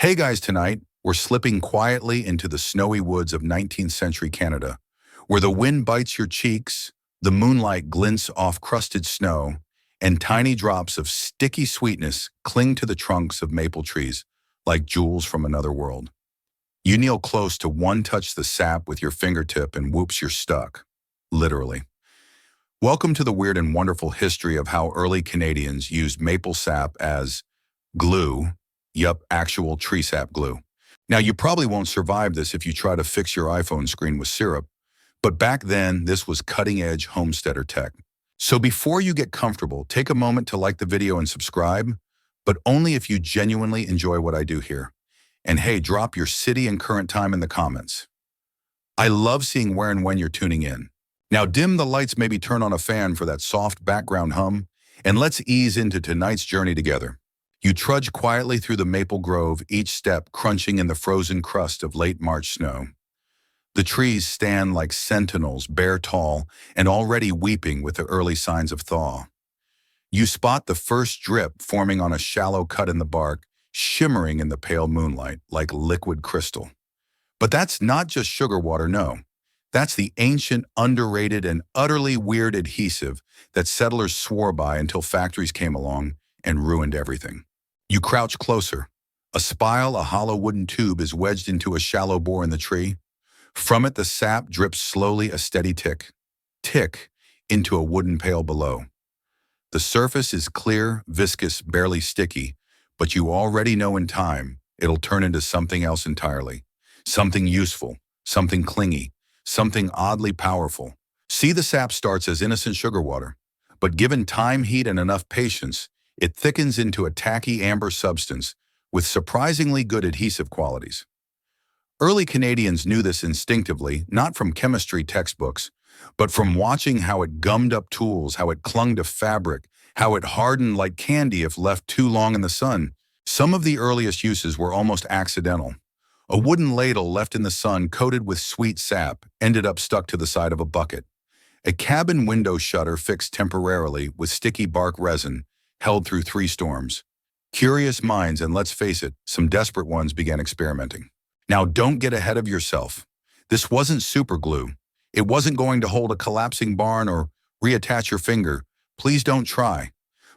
Hey guys, tonight we're slipping quietly into the snowy woods of 19th century Canada, where the wind bites your cheeks, the moonlight glints off crusted snow, and tiny drops of sticky sweetness cling to the trunks of maple trees like jewels from another world. You kneel close to touch the sap with your fingertip and whoops, you're stuck. Literally. Welcome to the weird and wonderful history of how early Canadians used maple sap as glue. Yup, actual tree sap glue. Now, you probably won't survive this if you try to fix your iPhone screen with syrup, but back then, this was cutting-edge homesteader tech. So before you get comfortable, take a moment to like the video and subscribe, but only if you genuinely enjoy what I do here. And hey, drop your city and current time in the comments. I love seeing where and when you're tuning in. Now dim the lights, maybe turn on a fan for that soft background hum, and let's ease into tonight's journey together. You trudge quietly through the maple grove, each step crunching in the frozen crust of late March snow. The trees stand like sentinels, bare tall, and already weeping with the early signs of thaw. You spot the first drip forming on a shallow cut in the bark, shimmering in the pale moonlight like liquid crystal. But that's not just sugar water, no. That's the ancient, underrated, and utterly weird adhesive that settlers swore by until factories came along and ruined everything. You crouch closer. A spile, a hollow wooden tube, is wedged into a shallow bore in the tree. From it, the sap drips slowly, a steady tick, into a wooden pail below. The surface is clear, viscous, barely sticky, but you already know in time it'll turn into something else entirely. Something useful, something clingy, something oddly powerful. See, the sap starts as innocent sugar water, but given time, heat, and enough patience, it thickens into a tacky amber substance with surprisingly good adhesive qualities. Early Canadians knew this instinctively, not from chemistry textbooks, but from watching how it gummed up tools, how it clung to fabric, how it hardened like candy if left too long in the sun. Some of the earliest uses were almost accidental. A wooden ladle left in the sun coated with sweet sap ended up stuck to the side of a bucket. A cabin window shutter fixed temporarily with sticky bark resin held through 3 storms. Curious minds, and let's face it, some desperate ones, began experimenting. Now, don't get ahead of yourself. This wasn't super glue. It wasn't going to hold a collapsing barn or reattach your finger. Please don't try.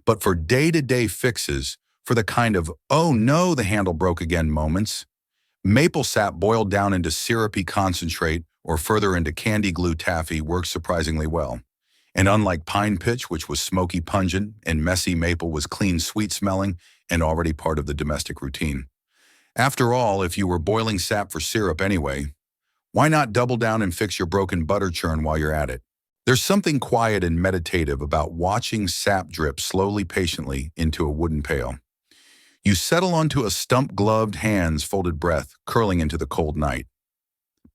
But for day-to-day fixes, for the kind of, oh no, the handle broke again moments, maple sap boiled down into syrupy concentrate or further into candy glue taffy works surprisingly well. And unlike pine pitch, which was smoky pungent, and messy maple was clean sweet smelling and already part of the domestic routine. After all, if you were boiling sap for syrup anyway, why not double down and fix your broken butter churn while you're at it? There's something quiet and meditative about watching sap drip slowly, patiently into a wooden pail. You settle onto a stump-gloved hands, folded breath, curling into the cold night.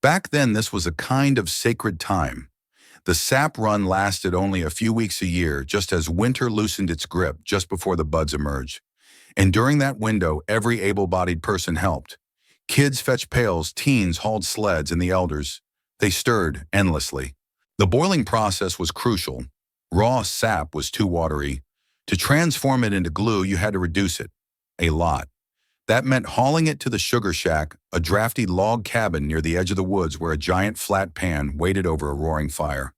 Back then, this was a kind of sacred time. The sap run lasted only a few weeks a year, just as winter loosened its grip just before the buds emerged. And during that window, every able-bodied person helped. Kids fetched pails, teens hauled sleds, and the elders, they stirred endlessly. The boiling process was crucial. Raw sap was too watery. To transform it into glue, you had to reduce it. A lot. That meant hauling it to the sugar shack, a drafty log cabin near the edge of the woods where a giant flat pan waited over a roaring fire.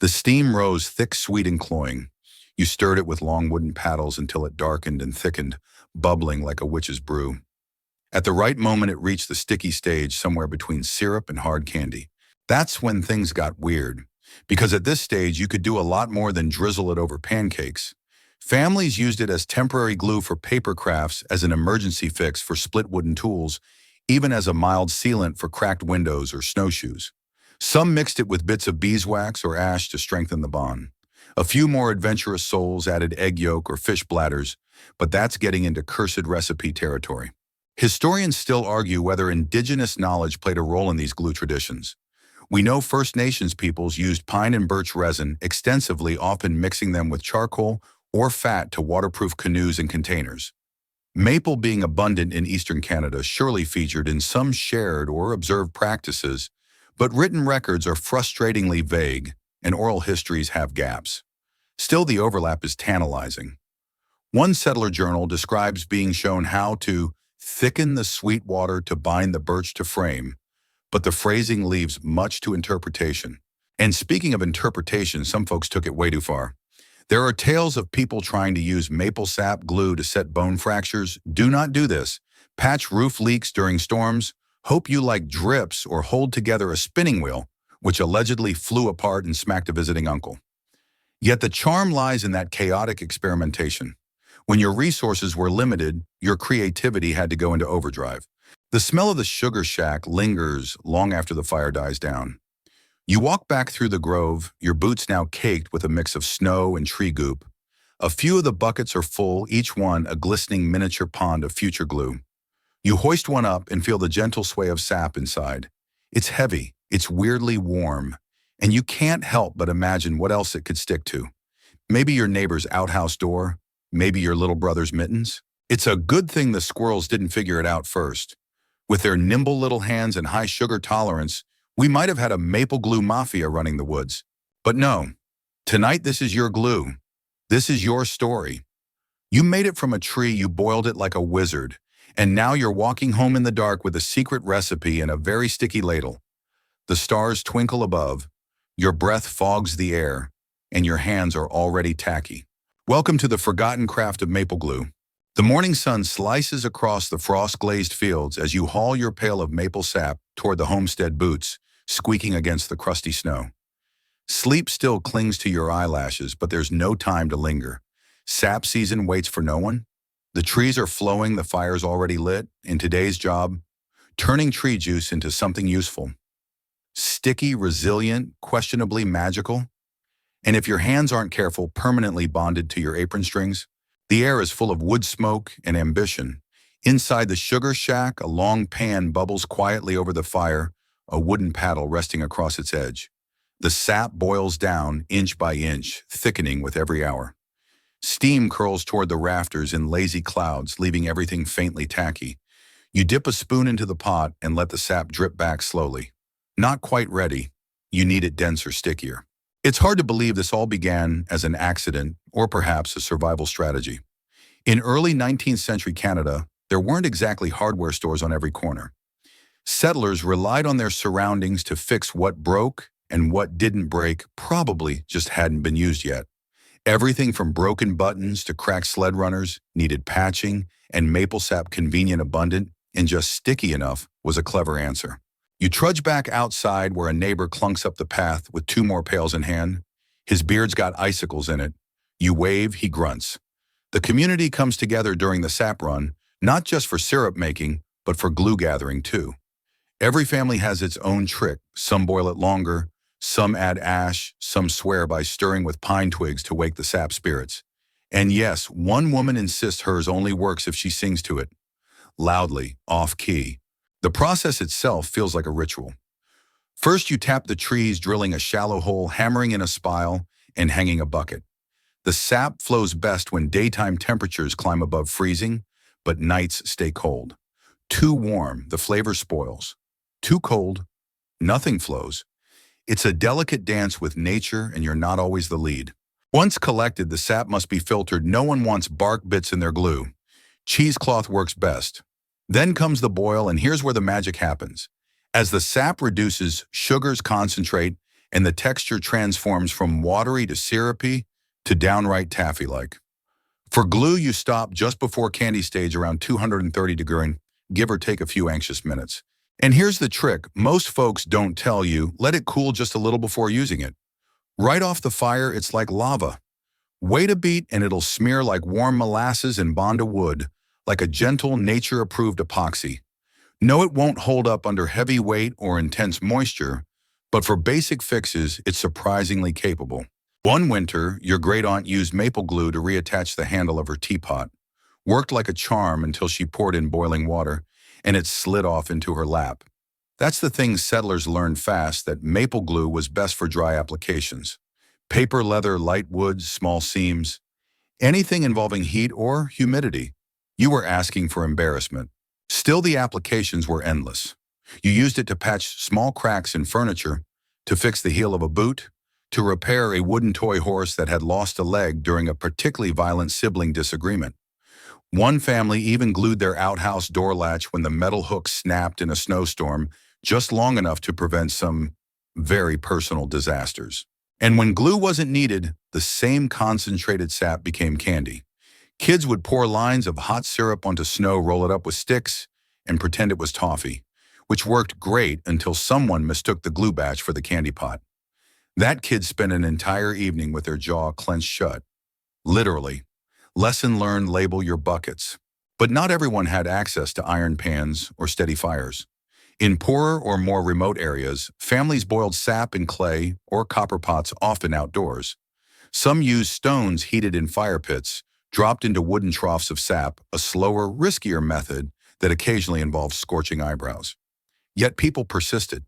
The steam rose thick, sweet, and cloying. You stirred it with long wooden paddles until it darkened and thickened, bubbling like a witch's brew. At the right moment, it reached the sticky stage somewhere between syrup and hard candy. That's when things got weird, because at this stage, you could do a lot more than drizzle it over pancakes. Families used it as temporary glue for paper crafts, as an emergency fix for split wooden tools, even as a mild sealant for cracked windows or snowshoes. Some mixed it with bits of beeswax or ash to strengthen the bond. A few more adventurous souls added egg yolk or fish bladders, but that's getting into cursed recipe territory. Historians still argue whether indigenous knowledge played a role in these glue traditions. We know First Nations peoples used pine and birch resin extensively, often mixing them with charcoal or fat to waterproof canoes and containers. Maple, being abundant in eastern Canada, surely featured in some shared or observed practices, but written records are frustratingly vague, and oral histories have gaps. Still, the overlap is tantalizing. One settler journal describes being shown how to thicken the sweet water to bind the birch to frame, but the phrasing leaves much to interpretation. And speaking of interpretation, some folks took it way too far. There are tales of people trying to use maple sap glue to set bone fractures. Do not do this. Patch roof leaks during storms. Hope you like drips or hold together a spinning wheel, which allegedly flew apart and smacked a visiting uncle. Yet the charm lies in that chaotic experimentation. When your resources were limited, your creativity had to go into overdrive. The smell of the sugar shack lingers long after the fire dies down. You walk back through the grove, your boots now caked with a mix of snow and tree goop. A few of the buckets are full, each one a glistening miniature pond of future glue. You hoist one up and feel the gentle sway of sap inside. It's heavy, it's weirdly warm, and you can't help but imagine what else it could stick to. Maybe your neighbor's outhouse door, maybe your little brother's mittens. It's a good thing the squirrels didn't figure it out first. With their nimble little hands and high sugar tolerance, we might have had a maple glue mafia running the woods. But no, tonight this is your glue. This is your story. You made it from a tree, you boiled it like a wizard, and now you're walking home in the dark with a secret recipe and a very sticky ladle. The stars twinkle above, your breath fogs the air, and your hands are already tacky. Welcome to the forgotten craft of maple glue. The morning sun slices across the frost-glazed fields as you haul your pail of maple sap toward the homestead boots, squeaking against the crusty snow. Sleep still clings to your eyelashes, but there's no time to linger. Sap season waits for no one. The trees are flowing, the fire's already lit. In today's job, turning tree juice into something useful. Sticky, resilient, questionably magical. And if your hands aren't careful, permanently bonded to your apron strings. The air is full of wood smoke and ambition. Inside the sugar shack, a long pan bubbles quietly over the fire, a wooden paddle resting across its edge. The sap boils down inch by inch, thickening with every hour. Steam curls toward the rafters in lazy clouds, leaving everything faintly tacky. You dip a spoon into the pot and let the sap drip back slowly. Not quite ready. You need it denser, stickier. It's hard to believe this all began as an accident, or perhaps a survival strategy. In early 19th century Canada, there weren't exactly hardware stores on every corner. Settlers relied on their surroundings to fix what broke, and what didn't break probably just hadn't been used yet. Everything from broken buttons to cracked sled runners needed patching, and maple sap, convenient, abundant, and just sticky enough, was a clever answer. You trudge back outside where a neighbor clunks up the path with 2 more pails in hand. His beard's got icicles in it. You wave, he grunts. The community comes together during the sap run, not just for syrup making, but for glue gathering too. Every family has its own trick. Some boil it longer, some add ash, some swear by stirring with pine twigs to wake the sap spirits. And yes, one woman insists hers only works if she sings to it, loudly, off-key. The process itself feels like a ritual. First, you tap the trees, drilling a shallow hole, hammering in a spile, and hanging a bucket. The sap flows best when daytime temperatures climb above freezing, but nights stay cold. Too warm, the flavor spoils. Too cold, nothing flows. It's a delicate dance with nature, and you're not always the lead. Once collected, the sap must be filtered. No one wants bark bits in their glue. Cheesecloth works best. Then comes the boil, and here's where the magic happens. As the sap reduces, sugars concentrate, and the texture transforms from watery to syrupy to downright taffy-like. For glue, you stop just before candy stage around 230 degrees, give or take a few anxious minutes. And here's the trick. Most folks don't tell you, let it cool just a little before using it. Right off the fire, it's like lava. Wait a beat and it'll smear like warm molasses and bond to wood, like a gentle, nature-approved epoxy. No, it won't hold up under heavy weight or intense moisture, but for basic fixes, it's surprisingly capable. One winter, your great-aunt used maple glue to reattach the handle of her teapot. Worked like a charm until she poured in boiling water, and it slid off into her lap. That's the thing settlers learned fast, that maple glue was best for dry applications. Paper, leather, light woods, small seams. Anything involving heat or humidity. You were asking for embarrassment. Still, the applications were endless. You used it to patch small cracks in furniture, to fix the heel of a boot, to repair a wooden toy horse that had lost a leg during a particularly violent sibling disagreement. One family even glued their outhouse door latch when the metal hook snapped in a snowstorm, just long enough to prevent some very personal disasters. And when glue wasn't needed, the same concentrated sap became candy. Kids would pour lines of hot syrup onto snow, roll it up with sticks, and pretend it was toffee, which worked great until someone mistook the glue batch for the candy pot. That kid spent an entire evening with their jaw clenched shut. Literally. Lesson learned, label your buckets. But not everyone had access to iron pans or steady fires. In poorer or more remote areas, families boiled sap in clay or copper pots, often outdoors. Some used stones heated in fire pits, dropped into wooden troughs of sap, a slower, riskier method that occasionally involved scorching eyebrows. Yet people persisted.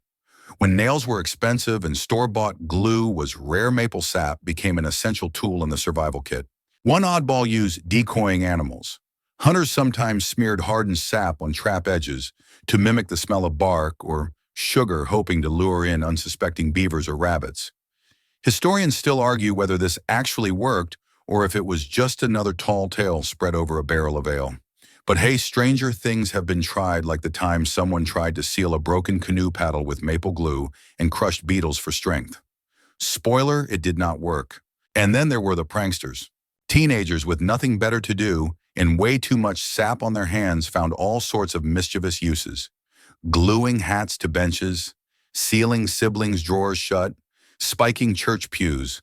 When nails were expensive and store-bought glue was rare, maple sap became an essential tool in the survival kit. One oddball used decoying animals. Hunters sometimes smeared hardened sap on trap edges to mimic the smell of bark or sugar, hoping to lure in unsuspecting beavers or rabbits. Historians still argue whether this actually worked or if it was just another tall tale spread over a barrel of ale. But hey, stranger things have been tried, like the time someone tried to seal a broken canoe paddle with maple glue and crushed beetles for strength. Spoiler, it did not work. And then there were the pranksters. Teenagers with nothing better to do and way too much sap on their hands found all sorts of mischievous uses. Gluing hats to benches, sealing siblings' drawers shut, spiking church pews.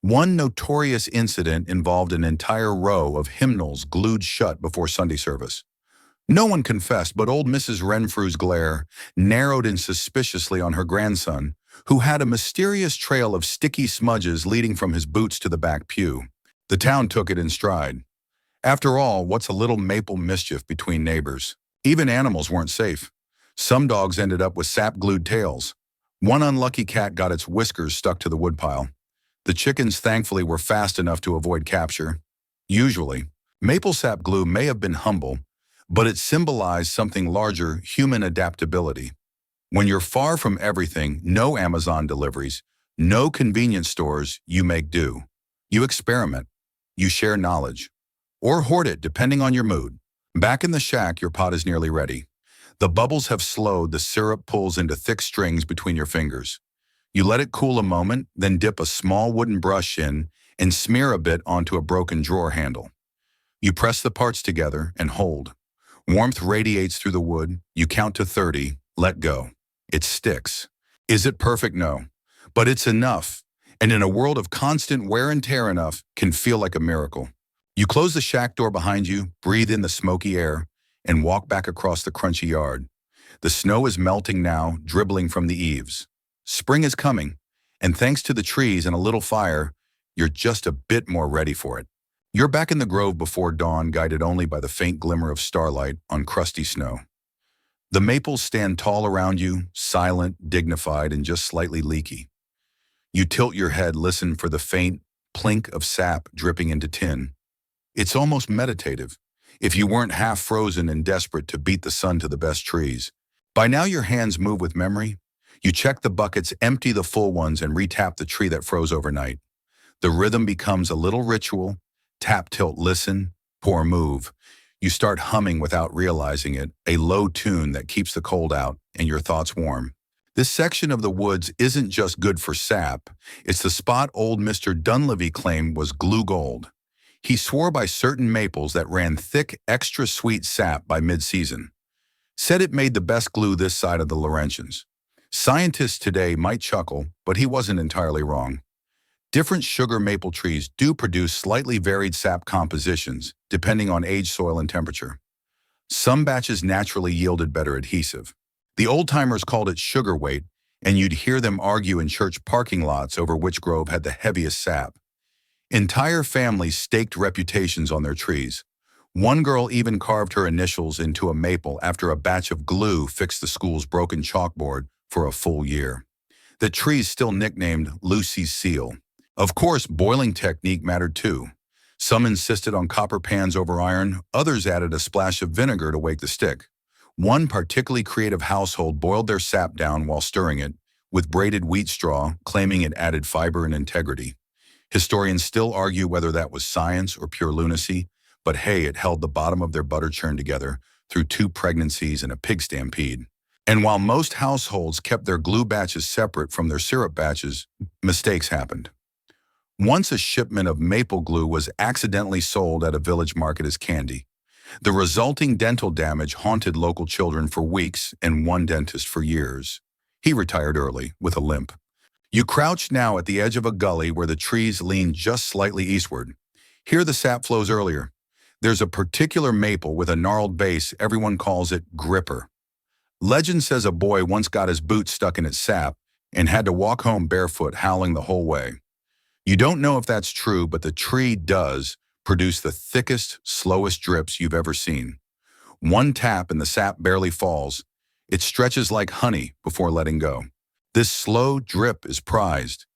One notorious incident involved an entire row of hymnals glued shut before Sunday service. No one confessed, but old Mrs. Renfrew's glare narrowed in suspiciously on her grandson, who had a mysterious trail of sticky smudges leading from his boots to the back pew. The town took it in stride. After all, what's a little maple mischief between neighbors? Even animals weren't safe. Some dogs ended up with sap-glued tails. One unlucky cat got its whiskers stuck to the woodpile. The chickens thankfully were fast enough to avoid capture. Usually, maple sap glue may have been humble, but it symbolized something larger: human adaptability. When you're far from everything, no Amazon deliveries, no convenience stores, you make do. You experiment. You share knowledge. Or hoard it, depending on your mood. Back in the shack, your pot is nearly ready. The bubbles have slowed, the syrup pulls into thick strings between your fingers. You let it cool a moment, then dip a small wooden brush in and smear a bit onto a broken drawer handle. You press the parts together and hold. Warmth radiates through the wood. You count to 30, let go. It sticks. Is it perfect? No. But it's enough. And in a world of constant wear and tear, enough can feel like a miracle. You close the shack door behind you, breathe in the smoky air, and walk back across the crunchy yard. The snow is melting now, dribbling from the eaves. Spring is coming, and thanks to the trees and a little fire, you're just a bit more ready for it. You're back in the grove before dawn, guided only by the faint glimmer of starlight on crusty snow. The maples stand tall around you, silent, dignified, and just slightly leaky. You tilt your head, listen for the faint plink of sap dripping into tin. It's almost meditative, if you weren't half frozen and desperate to beat the sun to the best trees. By now your hands move with memory. You check the buckets, empty the full ones, and retap the tree that froze overnight. The rhythm becomes a little ritual. Tap, tilt, listen, pour, move. You start humming without realizing it, a low tune that keeps the cold out and your thoughts warm. This section of the woods isn't just good for sap. It's the spot old Mr. Dunleavy claimed was glue gold. He swore by certain maples that ran thick, extra sweet sap by mid-season. Said it made the best glue this side of the Laurentians. Scientists today might chuckle, but he wasn't entirely wrong. Different sugar maple trees do produce slightly varied sap compositions, depending on age, soil, and temperature. Some batches naturally yielded better adhesive. The old-timers called it sugar weight, and you'd hear them argue in church parking lots over which grove had the heaviest sap. Entire families staked reputations on their trees. One girl even carved her initials into a maple after a batch of glue fixed the school's broken chalkboard for a full year. The tree's still nicknamed Lucy's Seal. Of course, boiling technique mattered too. Some insisted on copper pans over iron, others added a splash of vinegar to wake the stick. One particularly creative household boiled their sap down while stirring it, with braided wheat straw, claiming it added fiber and integrity. Historians still argue whether that was science or pure lunacy, but hey, it held the bottom of their butter churn together through 2 pregnancies and a pig stampede. And while most households kept their glue batches separate from their syrup batches, mistakes happened. Once a shipment of maple glue was accidentally sold at a village market as candy. The resulting dental damage haunted local children for weeks and one dentist for years. He retired early, with a limp. You crouch now at the edge of a gully where the trees lean just slightly eastward. Here the sap flows earlier. There's a particular maple with a gnarled base, everyone calls it gripper. Legend says a boy once got his boot stuck in its sap and had to walk home barefoot, howling the whole way. You don't know if that's true, but the tree does produce the thickest, slowest drips you've ever seen. One tap and the sap barely falls. It stretches like honey before letting go. This slow drip is prized.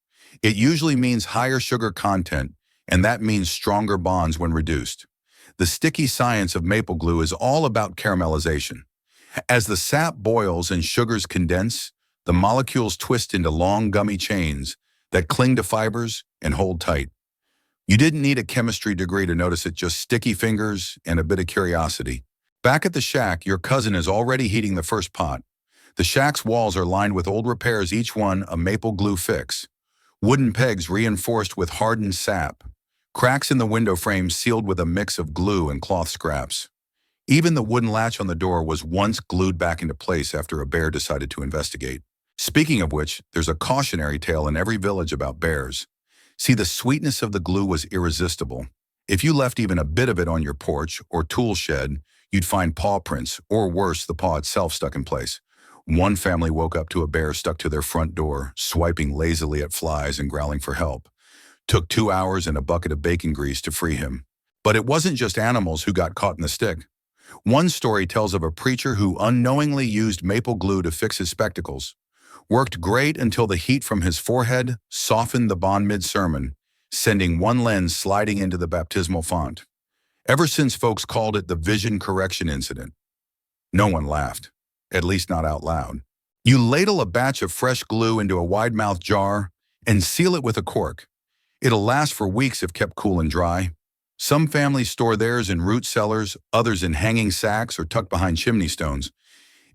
It usually means higher sugar content, and that means stronger bonds when reduced. The sticky science of maple glue is all about caramelization. As the sap boils and sugars condense, the molecules twist into long, gummy chains that cling to fibers and hold tight. You didn't need a chemistry degree to notice it, just sticky fingers and a bit of curiosity. Back at the shack, your cousin is already heating the first pot. The shack's walls are lined with old repairs, each one a maple glue fix. Wooden pegs reinforced with hardened sap. Cracks in the window frames sealed with a mix of glue and cloth scraps. Even the wooden latch on the door was once glued back into place after a bear decided to investigate. Speaking of which, there's a cautionary tale in every village about bears. See, the sweetness of the glue was irresistible. If you left even a bit of it on your porch or tool shed, you'd find paw prints, or worse, the paw itself stuck in place. One family woke up to a bear stuck to their front door, swiping lazily at flies and growling for help. Took 2 hours and a bucket of bacon grease to free him. But it wasn't just animals who got caught in the stick. One story tells of a preacher who unknowingly used maple glue to fix his spectacles. Worked great until the heat from his forehead softened the bond mid-sermon, sending one lens sliding into the baptismal font. Ever since, folks called it the vision correction incident. No one laughed, at least not out loud. You ladle a batch of fresh glue into a wide-mouthed jar and seal it with a cork. It'll last for weeks if kept cool and dry. Some families store theirs in root cellars, others in hanging sacks or tucked behind chimney stones.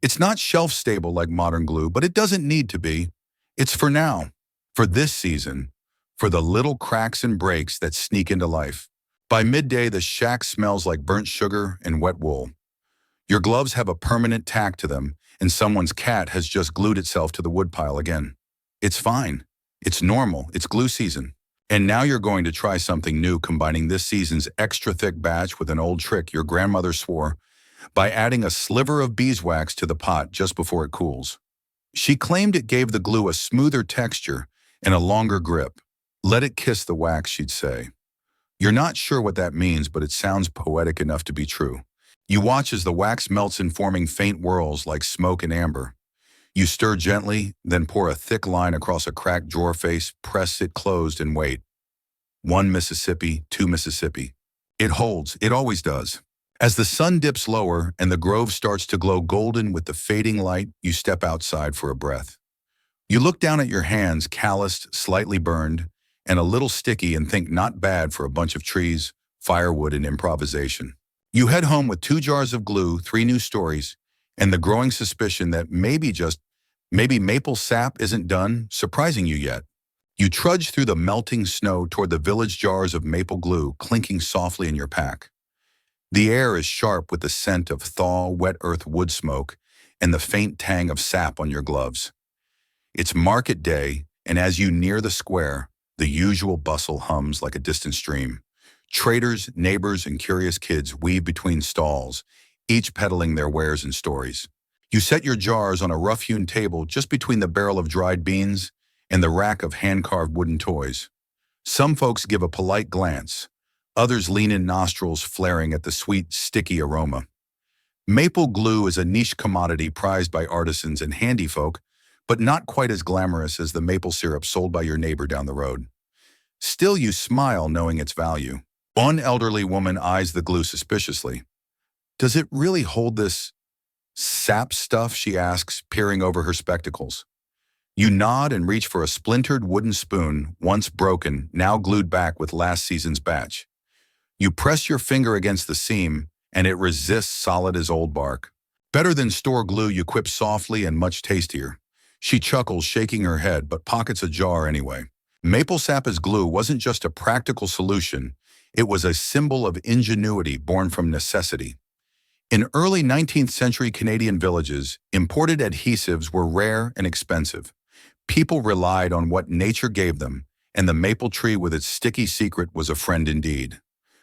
It's not shelf-stable like modern glue, but it doesn't need to be. It's for now, for this season, for the little cracks and breaks that sneak into life. By midday, the shack smells like burnt sugar and wet wool. Your gloves have a permanent tack to them, and someone's cat has just glued itself to the woodpile again. It's fine. It's normal. It's glue season. And now you're going to try something new, combining this season's extra thick batch with an old trick your grandmother swore by adding a sliver of beeswax to the pot just before it cools. She claimed it gave the glue a smoother texture and a longer grip. Let it kiss the wax, she'd say. You're not sure what that means, but it sounds poetic enough to be true. You watch as the wax melts in, forming faint whirls like smoke and amber. You stir gently, then pour a thick line across a cracked drawer face, press it closed, and wait. 1 Mississippi, 2 Mississippi. It holds. It always does. As the sun dips lower and the grove starts to glow golden with the fading light, you step outside for a breath. You look down at your hands, calloused, slightly burned, and a little sticky, and think not bad for a bunch of trees, firewood, and improvisation. You head home with 2 jars of glue, 3 new stories, and the growing suspicion that maybe maple sap isn't done surprising you yet. You trudge through the melting snow toward the village jars of maple glue clinking softly in your pack. The air is sharp with the scent of thaw, wet earth wood smoke, and the faint tang of sap on your gloves. It's market day, and as you near the square, the usual bustle hums like a distant stream. Traders, neighbors, and curious kids weave between stalls, each peddling their wares and stories. You set your jars on a rough-hewn table just between the barrel of dried beans and the rack of hand-carved wooden toys. Some folks give a polite glance. Others lean in, nostrils flaring at the sweet, sticky aroma. Maple glue is a niche commodity prized by artisans and handy folk, but not quite as glamorous as the maple syrup sold by your neighbor down the road. Still, you smile knowing its value. One elderly woman eyes the glue suspiciously. Does it really hold this sap stuff, she asks, peering over her spectacles. You nod and reach for a splintered wooden spoon, once broken, now glued back with last season's batch. You press your finger against the seam, and it resists solid as old bark. Better than store glue you quip softly and much tastier. She chuckles, shaking her head, but pockets a jar anyway. Maple sap as glue wasn't just a practical solution, it was a symbol of ingenuity born from necessity. In early 19th century Canadian villages, imported adhesives were rare and expensive. People relied on what nature gave them, and the maple tree with its sticky secret was a friend indeed.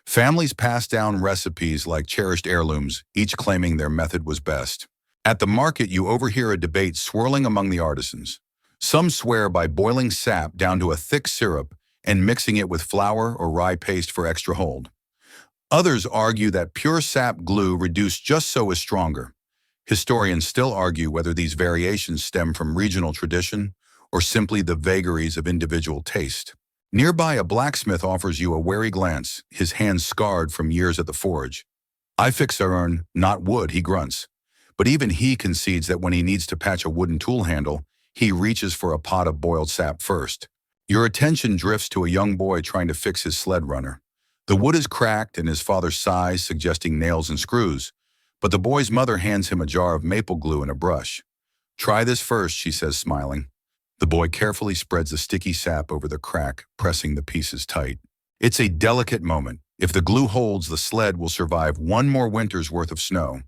Families passed down recipes like cherished heirlooms, each claiming their method was best. At the market, you overhear a debate swirling among the artisans. Some swear by boiling sap down to a thick syrup and mixing it with flour or rye paste for extra hold. Others argue that pure sap glue reduced just so is stronger. Historians still argue whether these variations stem from regional tradition or simply the vagaries of individual taste. Nearby, a blacksmith offers you a wary glance, his hands scarred from years at the forge. "I fix iron, not wood," he grunts. But even he concedes that when he needs to patch a wooden tool handle, he reaches for a pot of boiled sap first. Your attention drifts to a young boy trying to fix his sled runner. The wood is cracked and his father sighs, suggesting nails and screws, but the boy's mother hands him a jar of maple glue and a brush. "Try this first," she says, smiling. The boy carefully spreads the sticky sap over the crack, pressing the pieces tight. It's a delicate moment. If the glue holds, the sled will survive one more winter's worth of snow.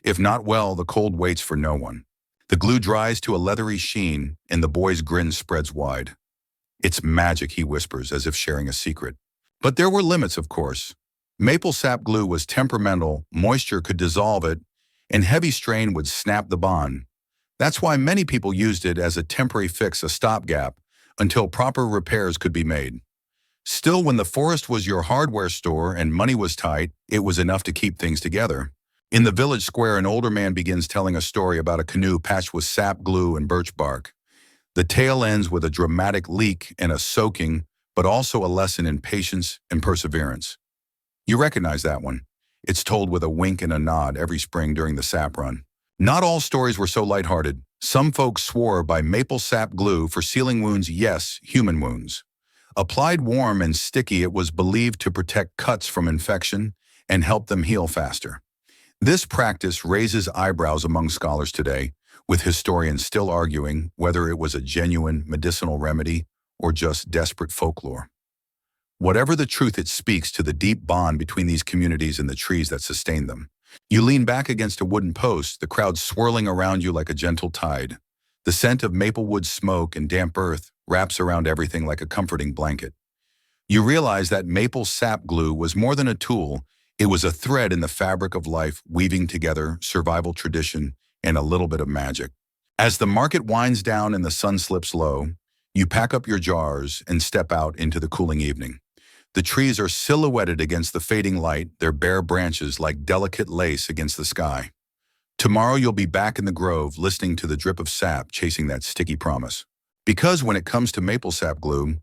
If not, well, the cold waits for no one. The glue dries to a leathery sheen, and the boy's grin spreads wide. "It's magic," he whispers, as if sharing a secret. But there were limits, of course. Maple sap glue was temperamental, moisture could dissolve it, and heavy strain would snap the bond. That's why many people used it as a temporary fix, a stopgap, until proper repairs could be made. Still, when the forest was your hardware store and money was tight, it was enough to keep things together. In the village square, an older man begins telling a story about a canoe patched with sap glue and birch bark. The tale ends with a dramatic leak and a soaking, but also a lesson in patience and perseverance. You recognize that one. It's told with a wink and a nod every spring during the sap run. Not all stories were so lighthearted. Some folks swore by maple sap glue for sealing wounds, yes, human wounds. Applied warm and sticky, it was believed to protect cuts from infection and help them heal faster. This practice raises eyebrows among scholars today, with historians still arguing whether it was a genuine medicinal remedy or just desperate folklore. Whatever the truth, it speaks to the deep bond between these communities and the trees that sustain them. You lean back against a wooden post, the crowd swirling around you like a gentle tide. The scent of maple wood smoke and damp earth wraps around everything like a comforting blanket. You realize that maple sap glue was more than a tool, it was a thread in the fabric of life, weaving together survival, tradition, and a little bit of magic. As the market winds down and the sun slips low, you pack up your jars and step out into the cooling evening. The trees are silhouetted against the fading light, their bare branches like delicate lace against the sky. Tomorrow you'll be back in the grove, listening to the drip of sap chasing that sticky promise. Because when it comes to maple sap glue,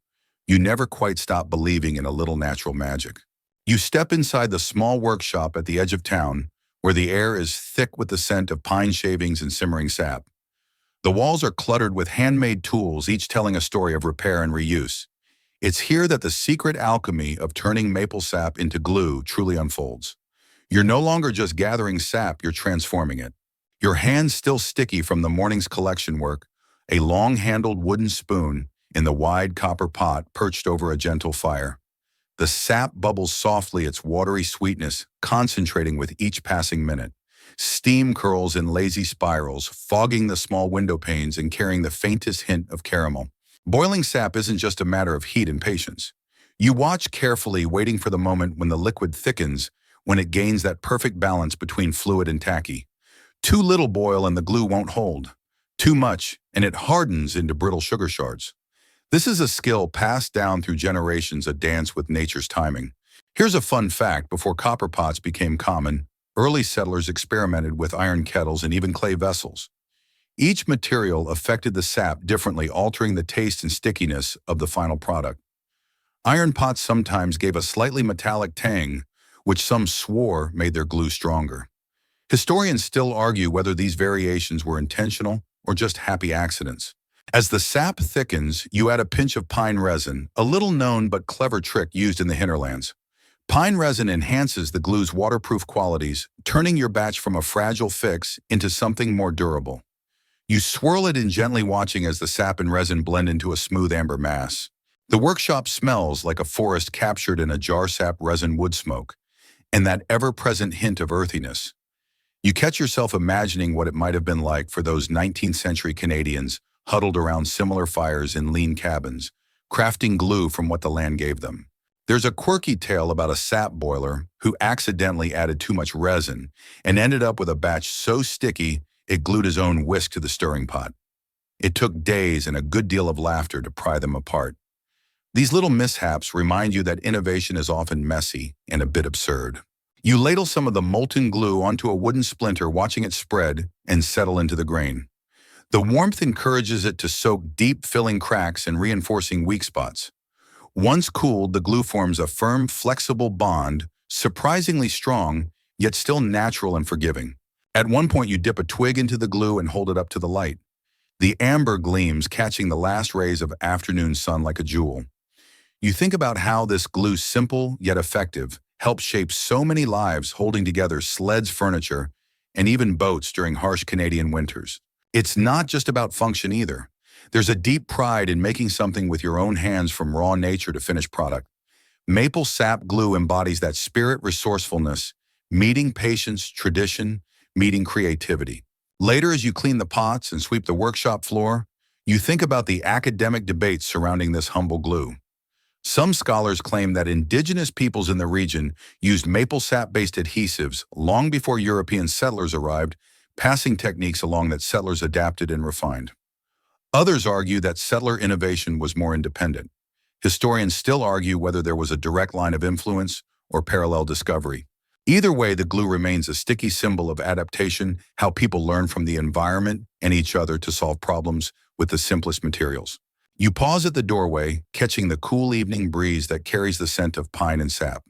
you never quite stop believing in a little natural magic. You step inside the small workshop at the edge of town, where the air is thick with the scent of pine shavings and simmering sap. The walls are cluttered with handmade tools, each telling a story of repair and reuse. It's here that the secret alchemy of turning maple sap into glue truly unfolds. You're no longer just gathering sap, you're transforming it. Your hands still sticky from the morning's collection work, a long-handled wooden spoon in the wide copper pot perched over a gentle fire. The sap bubbles softly, its watery sweetness concentrating with each passing minute. Steam curls in lazy spirals, fogging the small window panes and carrying the faintest hint of caramel. Boiling sap isn't just a matter of heat and patience. You watch carefully, waiting for the moment when the liquid thickens, when it gains that perfect balance between fluid and tacky. Too little boil and the glue won't hold. Too much, and it hardens into brittle sugar shards. This is a skill passed down through generations, a dance with nature's timing. Here's a fun fact: before copper pots became common, early settlers experimented with iron kettles and even clay vessels. Each material affected the sap differently, altering the taste and stickiness of the final product. Iron pots sometimes gave a slightly metallic tang, which some swore made their glue stronger. Historians still argue whether these variations were intentional or just happy accidents. As the sap thickens, you add a pinch of pine resin, a little-known but clever trick used in the hinterlands. Pine resin enhances the glue's waterproof qualities, turning your batch from a fragile fix into something more durable. You swirl it in gently, watching as the sap and resin blend into a smooth amber mass. The workshop smells like a forest captured in a jar, sap, resin, wood smoke, and that ever-present hint of earthiness. You catch yourself imagining what it might have been like for those 19th century Canadians huddled around similar fires in lean cabins, crafting glue from what the land gave them. There's a quirky tale about a sap boiler who accidentally added too much resin and ended up with a batch so sticky it glued his own whisk to the stirring pot. It took days and a good deal of laughter to pry them apart. These little mishaps remind you that innovation is often messy and a bit absurd. You ladle some of the molten glue onto a wooden splinter, watching it spread and settle into the grain. The warmth encourages it to soak deep, filling cracks and reinforcing weak spots. Once cooled, the glue forms a firm, flexible bond, surprisingly strong, yet still natural and forgiving. At one point, you dip a twig into the glue and hold it up to the light. The amber gleams, catching the last rays of afternoon sun like a jewel. You think about how this glue, simple yet effective, helps shape so many lives, holding together sleds, furniture, and even boats during harsh Canadian winters. It's not just about function either. There's a deep pride in making something with your own hands, from raw nature to finished product. Maple sap glue embodies that spirit, resourcefulness, meeting patience, tradition, meeting creativity. Later, as you clean the pots and sweep the workshop floor, you think about the academic debates surrounding this humble glue. Some scholars claim that indigenous peoples in the region used maple sap-based adhesives long before European settlers arrived, passing techniques along that settlers adapted and refined. Others argue that settler innovation was more independent. Historians still argue whether there was a direct line of influence or parallel discovery. Either way, the glue remains a sticky symbol of adaptation, how people learn from the environment and each other to solve problems with the simplest materials. You pause at the doorway, catching the cool evening breeze that carries the scent of pine and sap.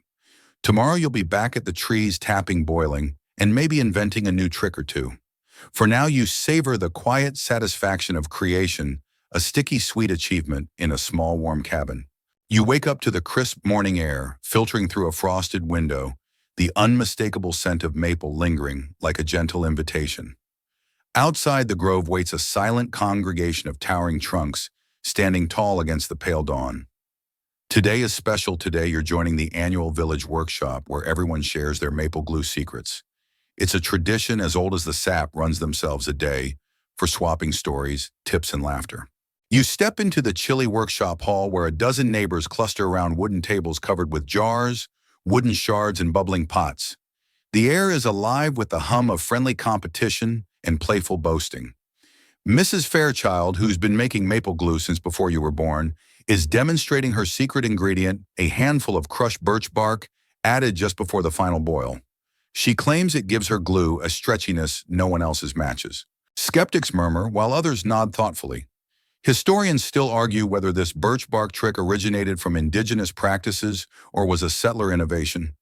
Tomorrow you'll be back at the trees, tapping, boiling, and maybe inventing a new trick or two. For now, you savor the quiet satisfaction of creation, a sticky, sweet achievement in a small, warm cabin. You wake up to the crisp morning air filtering through a frosted window, the unmistakable scent of maple lingering like a gentle invitation. Outside the grove waits a silent congregation of towering trunks, standing tall against the pale dawn. Today is special. Today you're joining the annual village workshop where everyone shares their maple glue secrets. It's a tradition as old as the sap runs themselves a day for swapping stories, tips, and laughter. You step into the chilly workshop hall where a dozen neighbors cluster around wooden tables covered with jars, wooden shards, and bubbling pots. The air is alive with the hum of friendly competition and playful boasting. Mrs. Fairchild, who's been making maple glue since before you were born, is demonstrating her secret ingredient, a handful of crushed birch bark added just before the final boil. She claims it gives her glue a stretchiness no one else's matches. Skeptics murmur, while others nod thoughtfully. Historians still argue whether this birch bark trick originated from indigenous practices or was a settler innovation.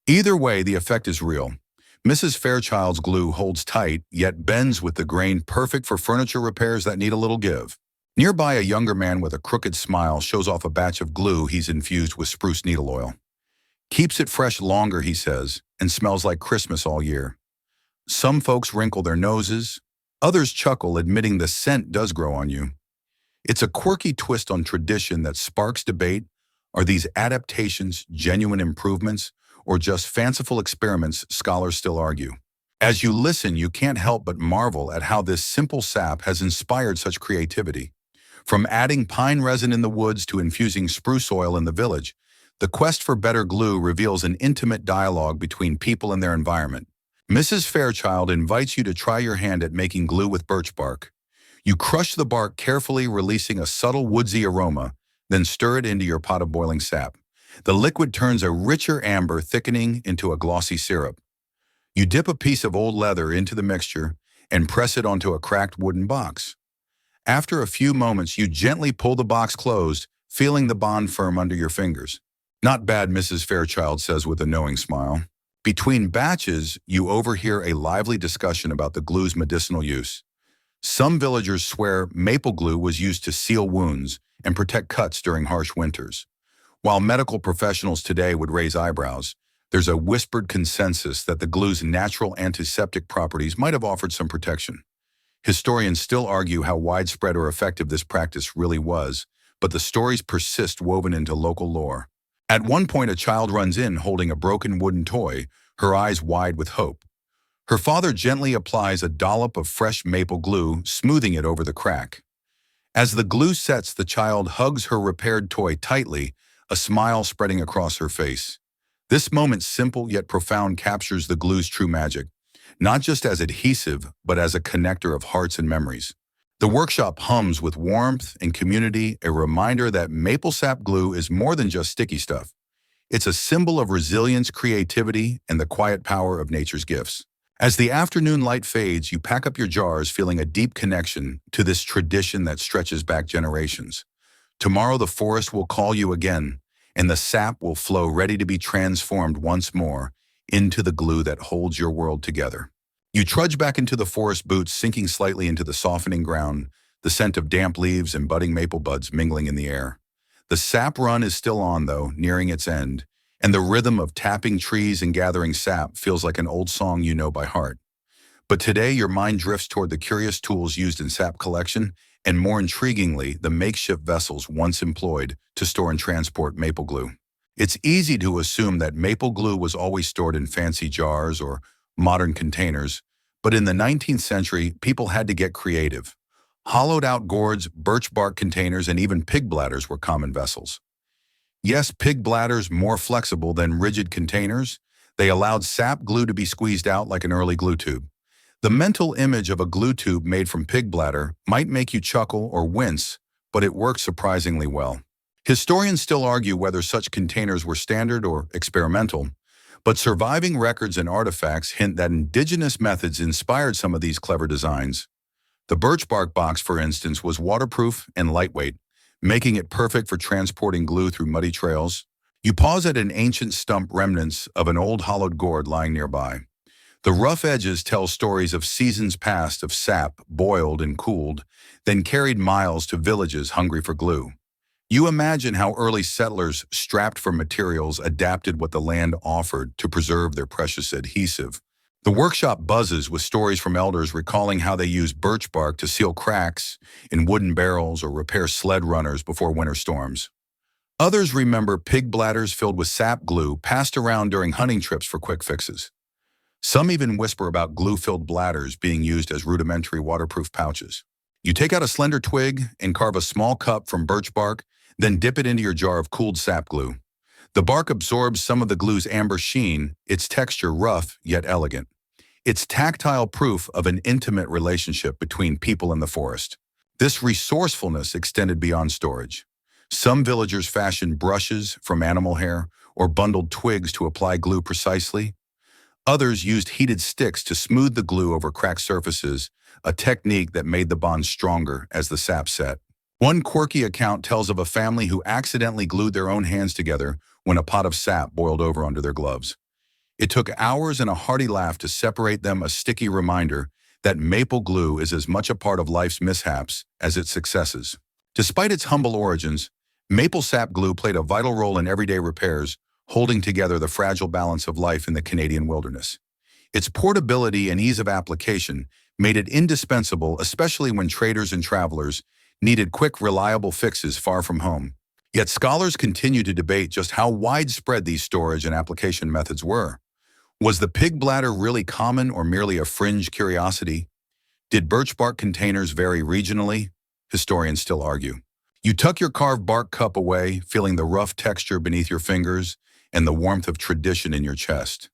Either way, the effect is real. Mrs. Fairchild's glue holds tight, yet bends with the grain, perfect for furniture repairs that need a little give. Nearby, a younger man with a crooked smile shows off a batch of glue he's infused with spruce needle oil. Keeps it fresh longer, he says, and smells like Christmas all year. Some folks wrinkle their noses. Others chuckle, admitting the scent does grow on you. It's a quirky twist on tradition that sparks debate. Are these adaptations genuine improvements or just fanciful experiments, scholars still argue. As you listen, you can't help but marvel at how this simple sap has inspired such creativity. From adding pine resin in the woods to infusing spruce oil in the village, the quest for better glue reveals an intimate dialogue between people and their environment. Mrs. Fairchild invites you to try your hand at making glue with birch bark. You crush the bark carefully, releasing a subtle woodsy aroma, then stir it into your pot of boiling sap. The liquid turns a richer amber, thickening into a glossy syrup. You dip a piece of old leather into the mixture and press it onto a cracked wooden box. After a few moments, you gently pull the box closed, feeling the bond firm under your fingers. Not bad, Mrs. Fairchild says with a knowing smile. Between batches, you overhear a lively discussion about the glue's medicinal use. Some villagers swear maple glue was used to seal wounds and protect cuts during harsh winters, While medical professionals today would raise eyebrows, there's a whispered consensus that the glue's natural antiseptic properties might have offered some protection. Historians still argue how widespread or effective this practice really was, but the stories persist woven into local lore. At one point, a child runs in holding a broken wooden toy, her eyes wide with hope. Her father gently applies a dollop of fresh maple glue, smoothing it over the crack. As the glue sets, the child hugs her repaired toy tightly, a smile spreading across her face. This moment, simple yet profound, captures the glue's true magic, not just as adhesive, but as a connector of hearts and memories. The workshop hums with warmth and community, a reminder that maple sap glue is more than just sticky stuff. It's a symbol of resilience, creativity, and the quiet power of nature's gifts. As the afternoon light fades, you pack up your jars feeling a deep connection to this tradition that stretches back generations. Tomorrow the forest will call you again, and the sap will flow ready to be transformed once more into the glue that holds your world together. You trudge back into the forest, boots sinking slightly into the softening ground, the scent of damp leaves and budding maple buds mingling in the air. The sap run is still on, though, nearing its end, and the rhythm of tapping trees and gathering sap feels like an old song you know by heart. But today your mind drifts toward the curious tools used in sap collection, and more intriguingly, the makeshift vessels once employed to store and transport maple glue. It's easy to assume that maple glue was always stored in fancy jars or modern containers, but in the 19th century, people had to get creative. Hollowed-out gourds, birch bark containers, and even pig bladders were common vessels. Yes, pig bladders, more flexible than rigid containers, they allowed sap glue to be squeezed out like an early glue tube. The mental image of a glue tube made from pig bladder might make you chuckle or wince, but it worked surprisingly well. Historians still argue whether such containers were standard or experimental, but surviving records and artifacts hint that indigenous methods inspired some of these clever designs. The birch bark box, for instance, was waterproof and lightweight, making it perfect for transporting glue through muddy trails. You pause at an ancient stump, remnants of an old hollowed gourd lying nearby. The rough edges tell stories of seasons past of sap boiled and cooled, then carried miles to villages hungry for glue. You imagine how early settlers, strapped for materials, adapted what the land offered to preserve their precious adhesive. The workshop buzzes with stories from elders recalling how they used birch bark to seal cracks in wooden barrels or repair sled runners before winter storms. Others remember pig bladders filled with sap glue passed around during hunting trips for quick fixes. Some even whisper about glue-filled bladders being used as rudimentary waterproof pouches. You take out a slender twig and carve a small cup from birch bark, then dip it into your jar of cooled sap glue. The bark absorbs some of the glue's amber sheen, its texture rough yet elegant. It's tactile proof of an intimate relationship between people and the forest. This resourcefulness extended beyond storage. Some villagers fashioned brushes from animal hair or bundled twigs to apply glue precisely. Others used heated sticks to smooth the glue over cracked surfaces, a technique that made the bond stronger as the sap set. One quirky account tells of a family who accidentally glued their own hands together when a pot of sap boiled over under their gloves. It took hours and a hearty laugh to separate them, a sticky reminder that maple glue is as much a part of life's mishaps as its successes. Despite its humble origins, maple sap glue played a vital role in everyday repairs, holding together the fragile balance of life in the Canadian wilderness. Its portability and ease of application made it indispensable, especially when traders and travelers needed quick, reliable fixes far from home. Yet scholars continue to debate just how widespread these storage and application methods were. Was the pig bladder really common or merely a fringe curiosity? Did birch bark containers vary regionally? Historians still argue. You tuck your carved bark cup away, feeling the rough texture beneath your fingers and the warmth of tradition in your chest.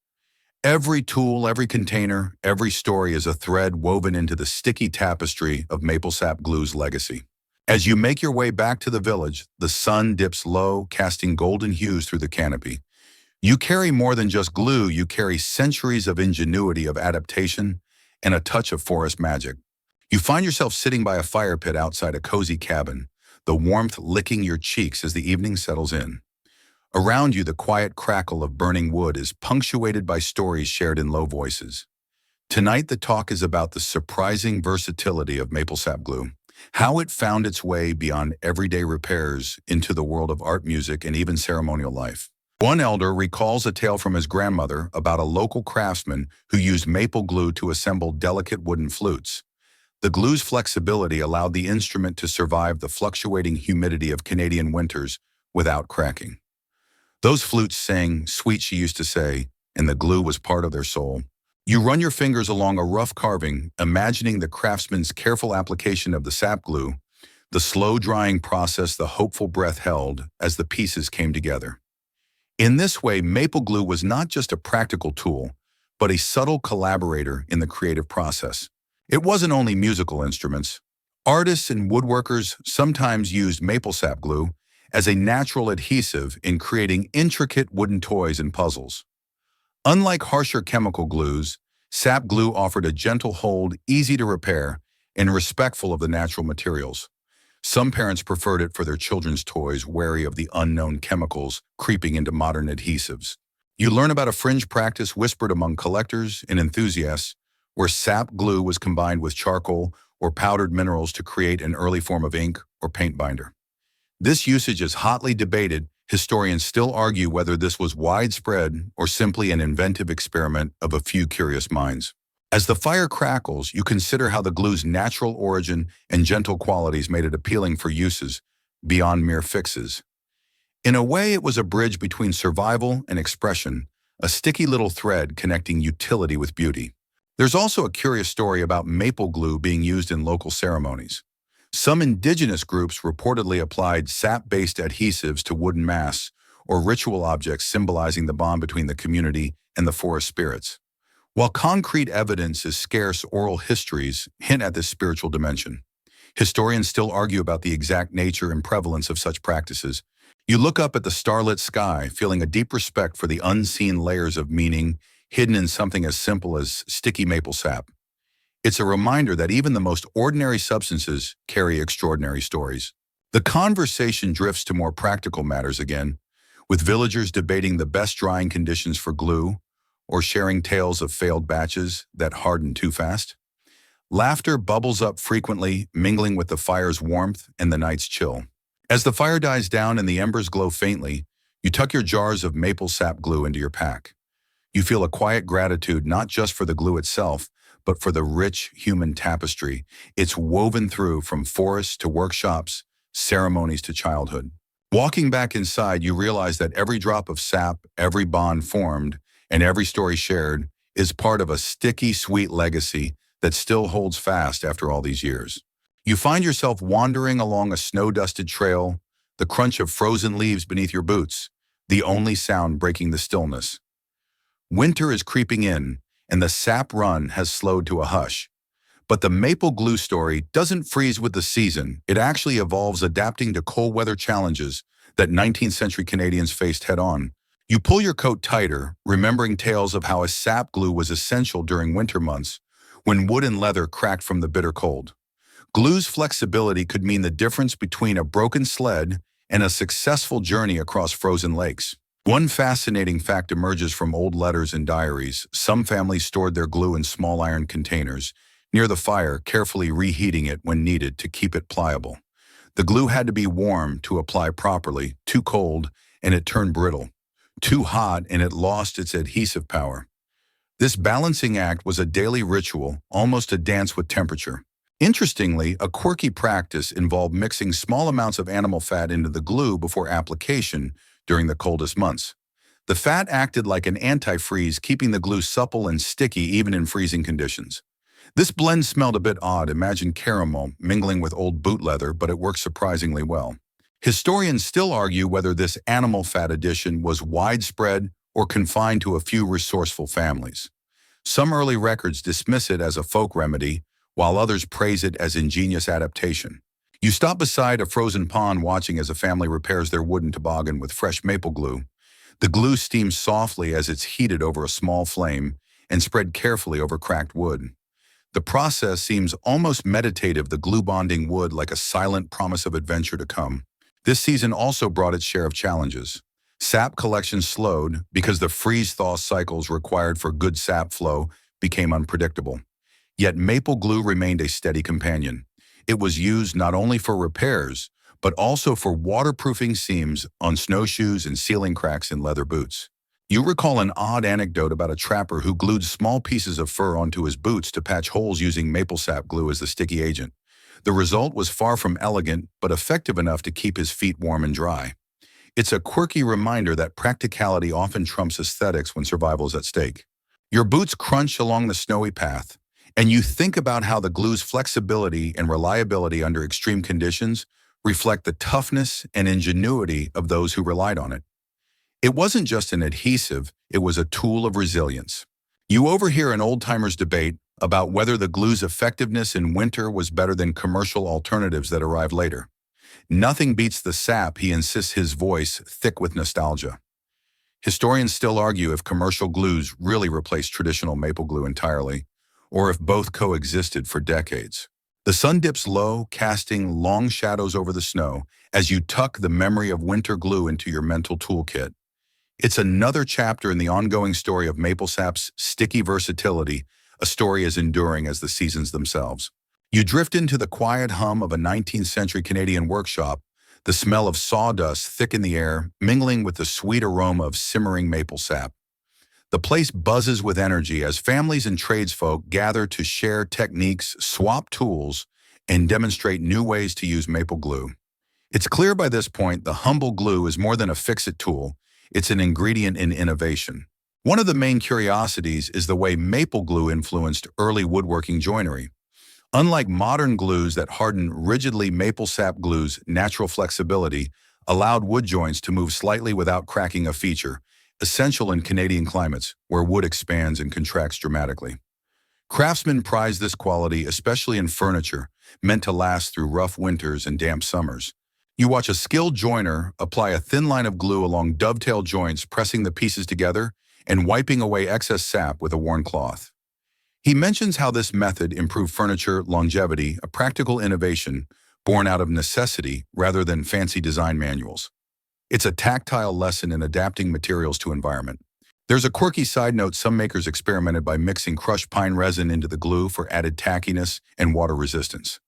Every tool, every container, every story is a thread woven into the sticky tapestry of maple sap glue's legacy. As you make your way back to the village, the sun dips low, casting golden hues through the canopy. You carry more than just glue, you carry centuries of ingenuity, of adaptation, and a touch of forest magic. You find yourself sitting by a fire pit outside a cozy cabin, the warmth licking your cheeks as the evening settles in. Around you, the quiet crackle of burning wood is punctuated by stories shared in low voices. Tonight, the talk is about the surprising versatility of maple sap glue, how it found its way beyond everyday repairs into the world of art, music, and even ceremonial life. One elder recalls a tale from his grandmother about a local craftsman who used maple glue to assemble delicate wooden flutes. The glue's flexibility allowed the instrument to survive the fluctuating humidity of Canadian winters without cracking. Those flutes sang, "Sweet," she used to say, and the glue was part of their soul. You run your fingers along a rough carving, imagining the craftsman's careful application of the sap glue, the slow drying process the hopeful breath held as the pieces came together. In this way, maple glue was not just a practical tool, but a subtle collaborator in the creative process. It wasn't only musical instruments. Artists and woodworkers sometimes used maple sap glue as a natural adhesive in creating intricate wooden toys and puzzles. Unlike harsher chemical glues, sap glue offered a gentle hold, easy to repair, and respectful of the natural materials. Some parents preferred it for their children's toys, wary of the unknown chemicals creeping into modern adhesives. You learn about a fringe practice whispered among collectors and enthusiasts, where sap glue was combined with charcoal or powdered minerals to create an early form of ink or paint binder. This usage is hotly debated. Historians still argue whether this was widespread or simply an inventive experiment of a few curious minds. As the fire crackles, you consider how the glue's natural origin and gentle qualities made it appealing for uses beyond mere fixes. In a way, it was a bridge between survival and expression, a sticky little thread connecting utility with beauty. There's also a curious story about maple glue being used in local ceremonies. Some indigenous groups reportedly applied sap-based adhesives to wooden masts or ritual objects symbolizing the bond between the community and the forest spirits. While concrete evidence is scarce, oral histories hint at this spiritual dimension. Historians still argue about the exact nature and prevalence of such practices. You look up at the starlit sky, feeling a deep respect for the unseen layers of meaning hidden in something as simple as sticky maple sap. It's a reminder that even the most ordinary substances carry extraordinary stories. The conversation drifts to more practical matters again, with villagers debating the best drying conditions for glue or sharing tales of failed batches that hardened too fast. Laughter bubbles up frequently, mingling with the fire's warmth and the night's chill. As the fire dies down and the embers glow faintly, you tuck your jars of maple sap glue into your pack. You feel a quiet gratitude not just for the glue itself, but for the rich human tapestry it's woven through from forests to workshops, ceremonies to childhood. Walking back inside, you realize that every drop of sap, every bond formed, and every story shared is part of a sticky, sweet legacy that still holds fast after all these years. You find yourself wandering along a snow-dusted trail, the crunch of frozen leaves beneath your boots, the only sound breaking the stillness. Winter is creeping in, and the sap run has slowed to a hush. But the maple glue story doesn't freeze with the season. It actually evolves, adapting to cold weather challenges that 19th century Canadians faced head-on. You pull your coat tighter, remembering tales of how a sap glue was essential during winter months, when wood and leather cracked from the bitter cold. Glue's flexibility could mean the difference between a broken sled and a successful journey across frozen lakes. One fascinating fact emerges from old letters and diaries. Some families stored their glue in small iron containers near the fire, carefully reheating it when needed to keep it pliable. The glue had to be warm to apply properly. Too cold, and it turned brittle. Too hot, and it lost its adhesive power. This balancing act was a daily ritual, almost a dance with temperature. Interestingly, a quirky practice involved mixing small amounts of animal fat into the glue before application during the coldest months. The fat acted like an antifreeze, keeping the glue supple and sticky even in freezing conditions. This blend smelled a bit odd. Imagine caramel mingling with old boot leather, but it worked surprisingly well. Historians still argue whether this animal fat addition was widespread or confined to a few resourceful families. Some early records dismiss it as a folk remedy, while others praise it as ingenious adaptation. You stop beside a frozen pond watching as a family repairs their wooden toboggan with fresh maple glue. The glue steams softly as it's heated over a small flame and spread carefully over cracked wood. The process seems almost meditative, the glue bonding wood like a silent promise of adventure to come. This season also brought its share of challenges. Sap collection slowed because the freeze-thaw cycles required for good sap flow became unpredictable. Yet maple glue remained a steady companion. It was used not only for repairs, but also for waterproofing seams on snowshoes and sealing cracks in leather boots. You recall an odd anecdote about a trapper who glued small pieces of fur onto his boots to patch holes using maple sap glue as the sticky agent. The result was far from elegant, but effective enough to keep his feet warm and dry. It's a quirky reminder that practicality often trumps aesthetics when survival is at stake. Your boots crunch along the snowy path, and you think about how the glue's flexibility and reliability under extreme conditions reflect the toughness and ingenuity of those who relied on it. It wasn't just an adhesive, it was a tool of resilience. You overhear an old-timer's debate about whether the glue's effectiveness in winter was better than commercial alternatives that arrived later. Nothing beats the sap, he insists, his voice thick with nostalgia. Historians still argue if commercial glues really replaced traditional maple glue entirely, or if both coexisted for decades. The sun dips low, casting long shadows over the snow as you tuck the memory of winter glue into your mental toolkit. It's another chapter in the ongoing story of maple sap's sticky versatility, a story as enduring as the seasons themselves. You drift into the quiet hum of a 19th century Canadian workshop, the smell of sawdust thick in the air, mingling with the sweet aroma of simmering maple sap. The place buzzes with energy as families and tradesfolk gather to share techniques, swap tools, and demonstrate new ways to use maple glue. It's clear by this point the humble glue is more than a fix-it tool, it's an ingredient in innovation. One of the main curiosities is the way maple glue influenced early woodworking joinery. Unlike modern glues that harden rigidly, maple sap glue's natural flexibility allowed wood joints to move slightly without cracking a feature, essential in Canadian climates where wood expands and contracts dramatically. Craftsmen prize this quality, especially in furniture, meant to last through rough winters and damp summers. You watch a skilled joiner apply a thin line of glue along dovetail joints, pressing the pieces together and wiping away excess sap with a worn cloth. He mentions how this method improved furniture longevity, a practical innovation born out of necessity rather than fancy design manuals. It's a tactile lesson in adapting materials to environment. There's a quirky side note: some makers experimented by mixing crushed pine resin into the glue for added tackiness and water resistance.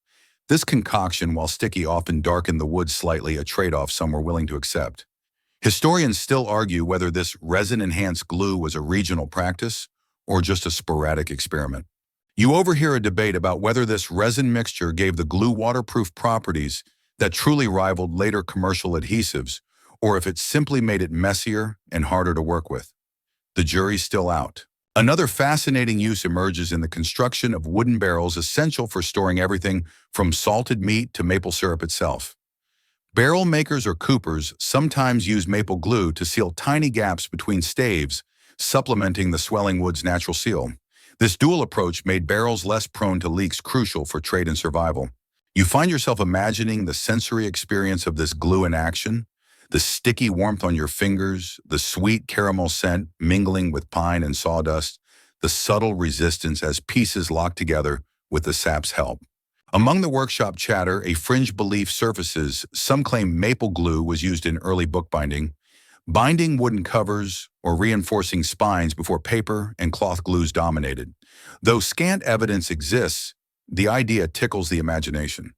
This concoction, while sticky, often darkened the wood slightly, a trade-off some were willing to accept. Historians still argue whether this resin-enhanced glue was a regional practice or just a sporadic experiment. You overhear a debate about whether this resin mixture gave the glue waterproof properties that truly rivaled later commercial adhesives, or if it simply made it messier and harder to work with. The jury's still out. Another fascinating use emerges in the construction of wooden barrels essential for storing everything from salted meat to maple syrup itself. Barrel makers or coopers sometimes use maple glue to seal tiny gaps between staves, supplementing the swelling wood's natural seal. This dual approach made barrels less prone to leaks, crucial for trade and survival. You find yourself imagining the sensory experience of this glue in action, the sticky warmth on your fingers, the sweet caramel scent mingling with pine and sawdust, the subtle resistance as pieces lock together with the sap's help. Among the workshop chatter, a fringe belief surfaces. Some claim maple glue was used in early bookbinding, binding wooden covers, or reinforcing spines before paper and cloth glues dominated. Though scant evidence exists, the idea tickles the imagination.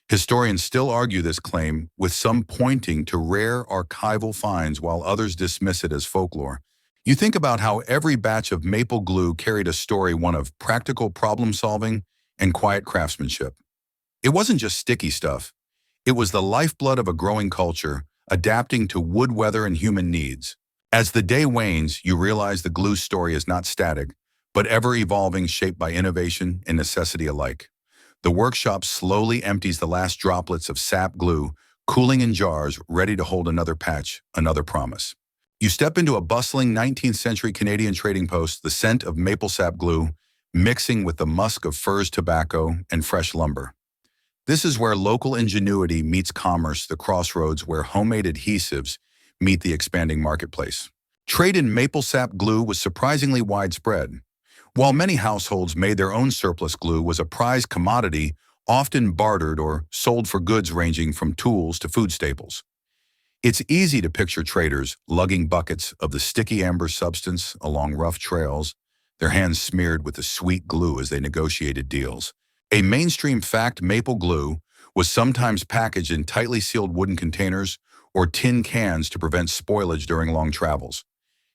Historians still argue this claim, with some pointing to rare archival finds while others dismiss it as folklore. You think about how every batch of maple glue carried a story, one of practical problem-solving and quiet craftsmanship. It wasn't just sticky stuff. It was the lifeblood of a growing culture, adapting to wood weather and human needs. As the day wanes, you realize the glue story is not static, but ever-evolving, shaped by innovation and necessity alike. The workshop slowly empties the last droplets of sap glue, cooling in jars, ready to hold another patch, another promise. You step into a bustling 19th century Canadian trading post, the scent of maple sap glue mixing with the musk of firs, tobacco, and fresh lumber. This is where local ingenuity meets commerce, the crossroads where homemade adhesives meet the expanding marketplace. Trade in maple sap glue was surprisingly widespread. While many households made their own surplus, glue was a prized commodity, often bartered or sold for goods ranging from tools to food staples. It's easy to picture traders lugging buckets of the sticky amber substance along rough trails, their hands smeared with the sweet glue as they negotiated deals. A mainstream fact, maple glue was sometimes packaged in tightly sealed wooden containers or tin cans to prevent spoilage during long travels.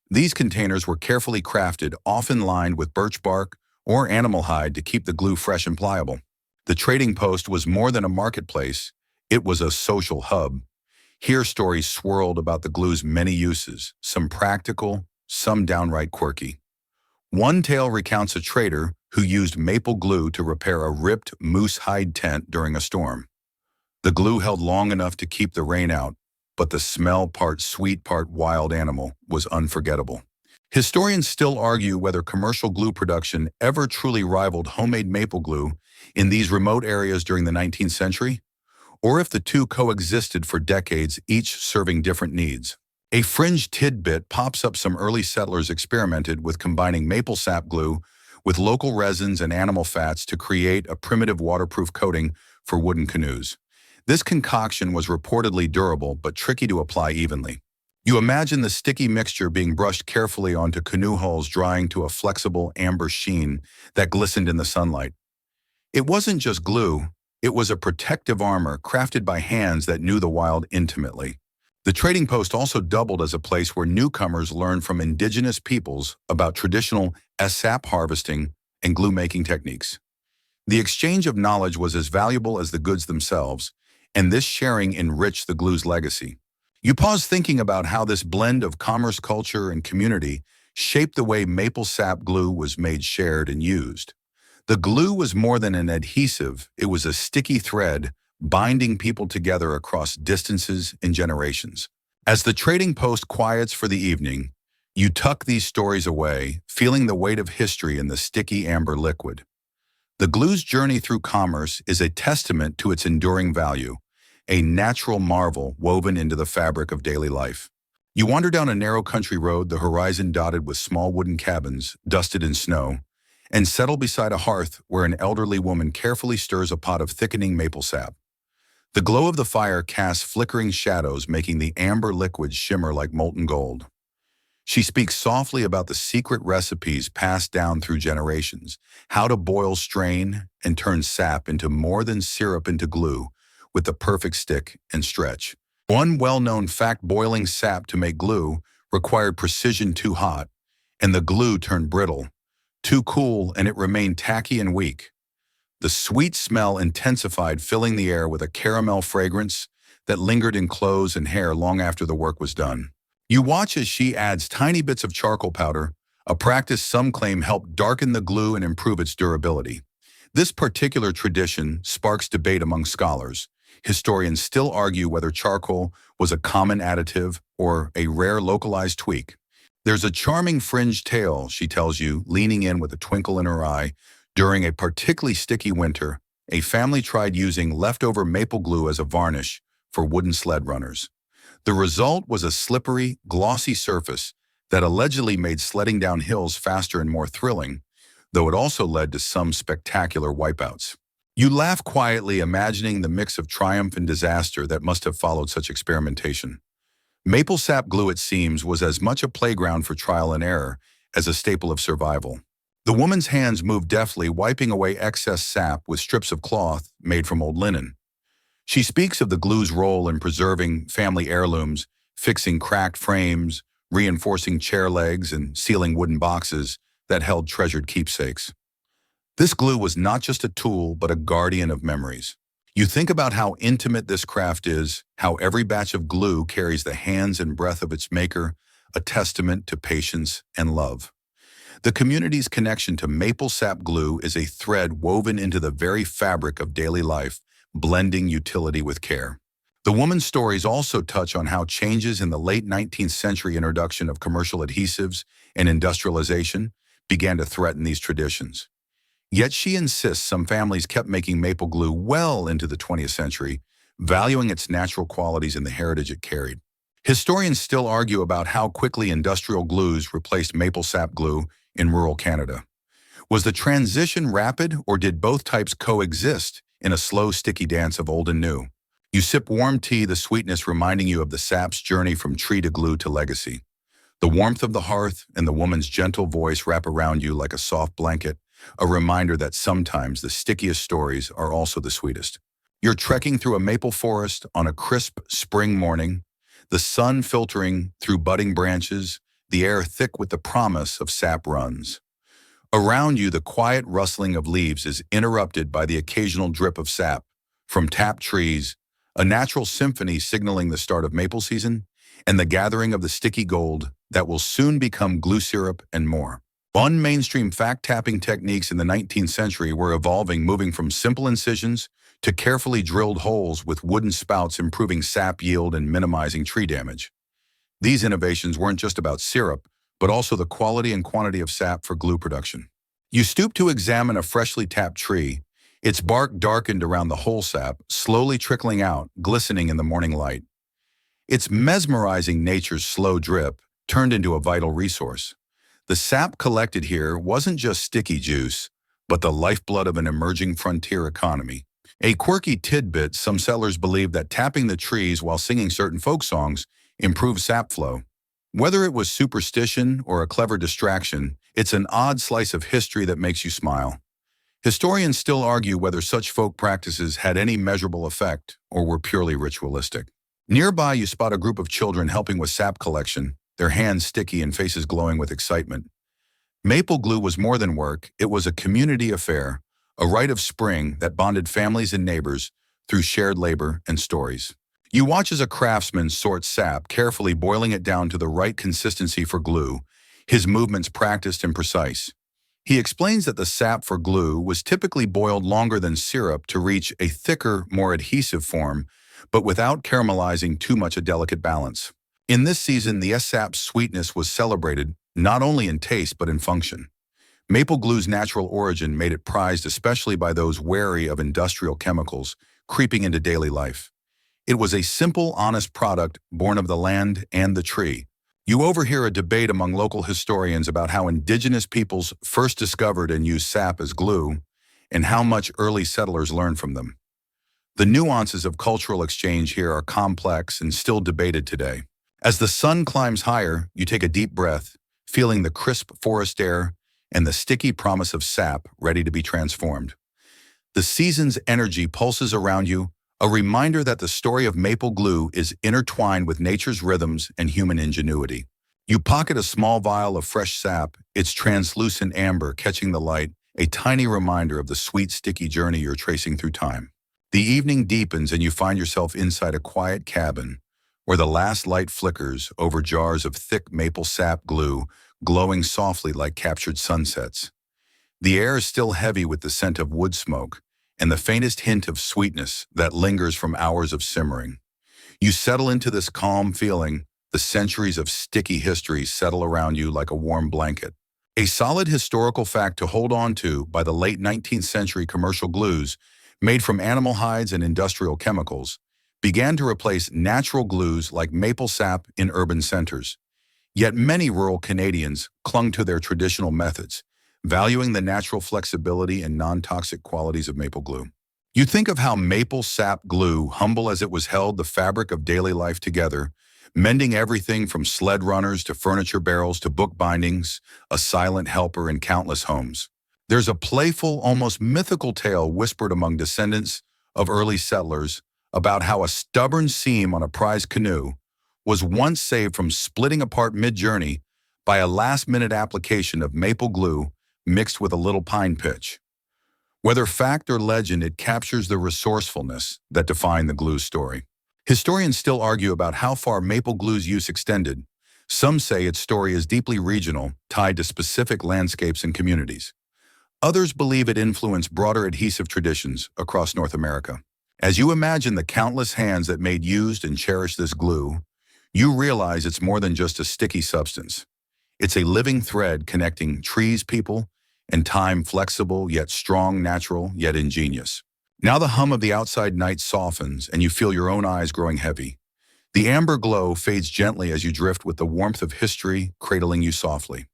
These containers were carefully crafted, often lined with birch bark or animal hide to keep the glue fresh and pliable. The trading post was more than a marketplace, it was a social hub. Here stories swirled about the glue's many uses, some practical, some downright quirky. One tale recounts a trader who used maple glue to repair a ripped moose hide tent during a storm. The glue held long enough to keep the rain out, but the smell, part sweet, part wild animal, was unforgettable. Historians still argue whether commercial glue production ever truly rivaled homemade maple glue in these remote areas during the 19th century, or if the two coexisted for decades, each serving different needs. A fringe tidbit pops up: some early settlers experimented with combining maple sap glue with local resins and animal fats to create a primitive waterproof coating for wooden canoes. This concoction was reportedly durable but tricky to apply evenly. You imagine the sticky mixture being brushed carefully onto canoe hulls, drying to a flexible amber sheen that glistened in the sunlight. It wasn't just glue, it was a protective armor crafted by hands that knew the wild intimately. The trading post also doubled as a place where newcomers learned from indigenous peoples about traditional sap harvesting and glue-making techniques. The exchange of knowledge was as valuable as the goods themselves, and this sharing enriched the glue's legacy. You pause thinking about how this blend of commerce, culture, and community shaped the way maple sap glue was made, shared, and used. The glue was more than an adhesive, it was a sticky thread binding people together across distances and generations. As the trading post quiets for the evening, you tuck these stories away, feeling the weight of history in the sticky amber liquid. The glue's journey through commerce is a testament to its enduring value, a natural marvel woven into the fabric of daily life. You wander down a narrow country road, the horizon dotted with small wooden cabins dusted in snow, and settle beside a hearth where an elderly woman carefully stirs a pot of thickening maple sap. The glow of the fire casts flickering shadows, making the amber liquid shimmer like molten gold. She speaks softly about the secret recipes passed down through generations, how to boil, strain, and turn sap into more than syrup, into glue, with the perfect stick and stretch. One well-known fact: boiling sap to make glue required precision. Too hot, and the glue turned brittle. Too cool, and it remained tacky and weak. The sweet smell intensified, filling the air with a caramel fragrance that lingered in clothes and hair long after the work was done. You watch as she adds tiny bits of charcoal powder, a practice some claim helped darken the glue and improve its durability. This particular tradition sparks debate among scholars. Historians still argue whether charcoal was a common additive or a rare localized tweak. There's a charming fringe tale, she tells you, leaning in with a twinkle in her eye. During a particularly sticky winter, a family tried using leftover maple glue as a varnish for wooden sled runners. The result was a slippery, glossy surface that allegedly made sledding down hills faster and more thrilling, though it also led to some spectacular wipeouts. You laugh quietly, imagining the mix of triumph and disaster that must have followed such experimentation. Maple sap glue, it seems, was as much a playground for trial and error as a staple of survival. The woman's hands moved deftly, wiping away excess sap with strips of cloth made from old linen. She speaks of the glue's role in preserving family heirlooms, fixing cracked frames, reinforcing chair legs, and sealing wooden boxes that held treasured keepsakes. This glue was not just a tool, but a guardian of memories. You think about how intimate this craft is, how every batch of glue carries the hands and breath of its maker, a testament to patience and love. The community's connection to maple sap glue is a thread woven into the very fabric of daily life, blending utility with care. The woman's stories also touch on how changes in the late 19th century, introduction of commercial adhesives and industrialization, began to threaten these traditions. Yet she insists some families kept making maple glue well into the 20th century, valuing its natural qualities and the heritage it carried. Historians still argue about how quickly industrial glues replaced maple sap glue in rural Canada. Was the transition rapid, or did both types coexist in a slow, sticky dance of old and new? You sip warm tea, the sweetness reminding you of the sap's journey from tree to glue to legacy. The warmth of the hearth and the woman's gentle voice wrap around you like a soft blanket, a reminder that sometimes the stickiest stories are also the sweetest. You're trekking through a maple forest on a crisp spring morning, the sun filtering through budding branches, the air thick with the promise of sap runs. Around you, the quiet rustling of leaves is interrupted by the occasional drip of sap from tapped trees, a natural symphony signaling the start of maple season, and the gathering of the sticky gold that will soon become glue syrup and more. Mainstream fact-tapping techniques in the 19th century were evolving, moving from simple incisions to carefully drilled holes with wooden spouts, improving sap yield and minimizing tree damage. These innovations weren't just about syrup, but also the quality and quantity of sap for glue production. You stoop to examine a freshly tapped tree, its bark darkened around the whole sap, slowly trickling out, glistening in the morning light. Its mesmerizing nature's slow drip turned into a vital resource. The sap collected here wasn't just sticky juice, but the lifeblood of an emerging frontier economy. A quirky tidbit: some settlers believed that tapping the trees while singing certain folk songs improved sap flow. Whether it was superstition or a clever distraction, it's an odd slice of history that makes you smile. Historians still argue whether such folk practices had any measurable effect or were purely ritualistic. Nearby, you spot a group of children helping with sap collection, their hands sticky and faces glowing with excitement. Maple glue was more than work; it was a community affair, a rite of spring that bonded families and neighbors through shared labor and stories. You watch as a craftsman sorts sap, carefully boiling it down to the right consistency for glue, his movements practiced and precise. He explains that the sap for glue was typically boiled longer than syrup to reach a thicker, more adhesive form, but without caramelizing too much, a delicate balance. In this season, the sap's sweetness was celebrated not only in taste but in function. Maple glue's natural origin made it prized, especially by those wary of industrial chemicals creeping into daily life. It was a simple, honest product born of the land and the tree. You overhear a debate among local historians about how indigenous peoples first discovered and used sap as glue, and how much early settlers learned from them. The nuances of cultural exchange here are complex and still debated today. As the sun climbs higher, you take a deep breath, feeling the crisp forest air and the sticky promise of sap ready to be transformed. The season's energy pulses around you, a reminder that the story of maple glue is intertwined with nature's rhythms and human ingenuity. You pocket a small vial of fresh sap, its translucent amber catching the light, a tiny reminder of the sweet, sticky journey you're tracing through time. The evening deepens and you find yourself inside a quiet cabin where the last light flickers over jars of thick maple sap glue, glowing softly like captured sunsets. The air is still heavy with the scent of wood smoke and the faintest hint of sweetness that lingers from hours of simmering. You settle into this calm feeling, the centuries of sticky history settle around you like a warm blanket. A solid historical fact to hold on to: by the late 19th century, commercial glues, made from animal hides and industrial chemicals, began to replace natural glues like maple sap in urban centers. Yet many rural Canadians clung to their traditional methods, valuing the natural flexibility and non-toxic qualities of maple glue. You think of how maple sap glue, humble as it was, held the fabric of daily life together, mending everything from sled runners to furniture barrels to book bindings, a silent helper in countless homes. There's a playful, almost mythical tale whispered among descendants of early settlers about how a stubborn seam on a prized canoe was once saved from splitting apart mid-journey by a last-minute application of maple glue mixed with a little pine pitch. Whether fact or legend, it captures the resourcefulness that defined the glue story. Historians still argue about how far maple glue's use extended. Some say its story is deeply regional, tied to specific landscapes and communities. Others believe it influenced broader adhesive traditions across North America. As you imagine the countless hands that made, used, and cherished this glue, you realize it's more than just a sticky substance. It's a living thread connecting trees, people, and time, flexible yet strong, natural yet ingenious. Now the hum of the outside night softens and you feel your own eyes growing heavy. The amber glow fades gently as you drift with the warmth of history cradling you softly.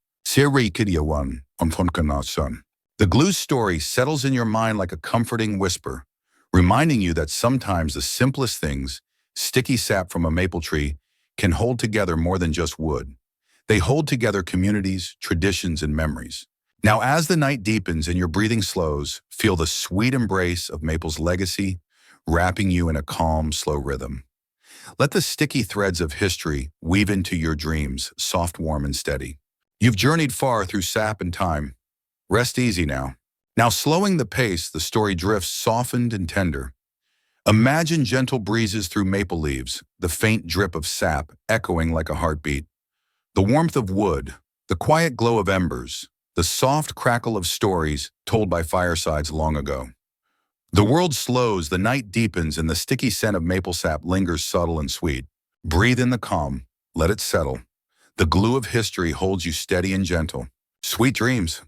The glue's story settles in your mind like a comforting whisper, reminding you that sometimes the simplest things, sticky sap from a maple tree, can hold together more than just wood. They hold together communities, traditions, and memories. Now, as the night deepens and your breathing slows, feel the sweet embrace of Maple's legacy, wrapping you in a calm, slow rhythm. Let the sticky threads of history weave into your dreams, soft, warm, and steady. You've journeyed far through sap and time. Rest easy now. Now, slowing the pace, the story drifts softened and tender. Imagine gentle breezes through maple leaves, the faint drip of sap echoing like a heartbeat. The warmth of wood, the quiet glow of embers, the soft crackle of stories told by firesides long ago. The world slows, the night deepens, and the sticky scent of maple sap lingers subtle and sweet. Breathe in the calm, let it settle. The glue of history holds you steady and gentle. Sweet dreams.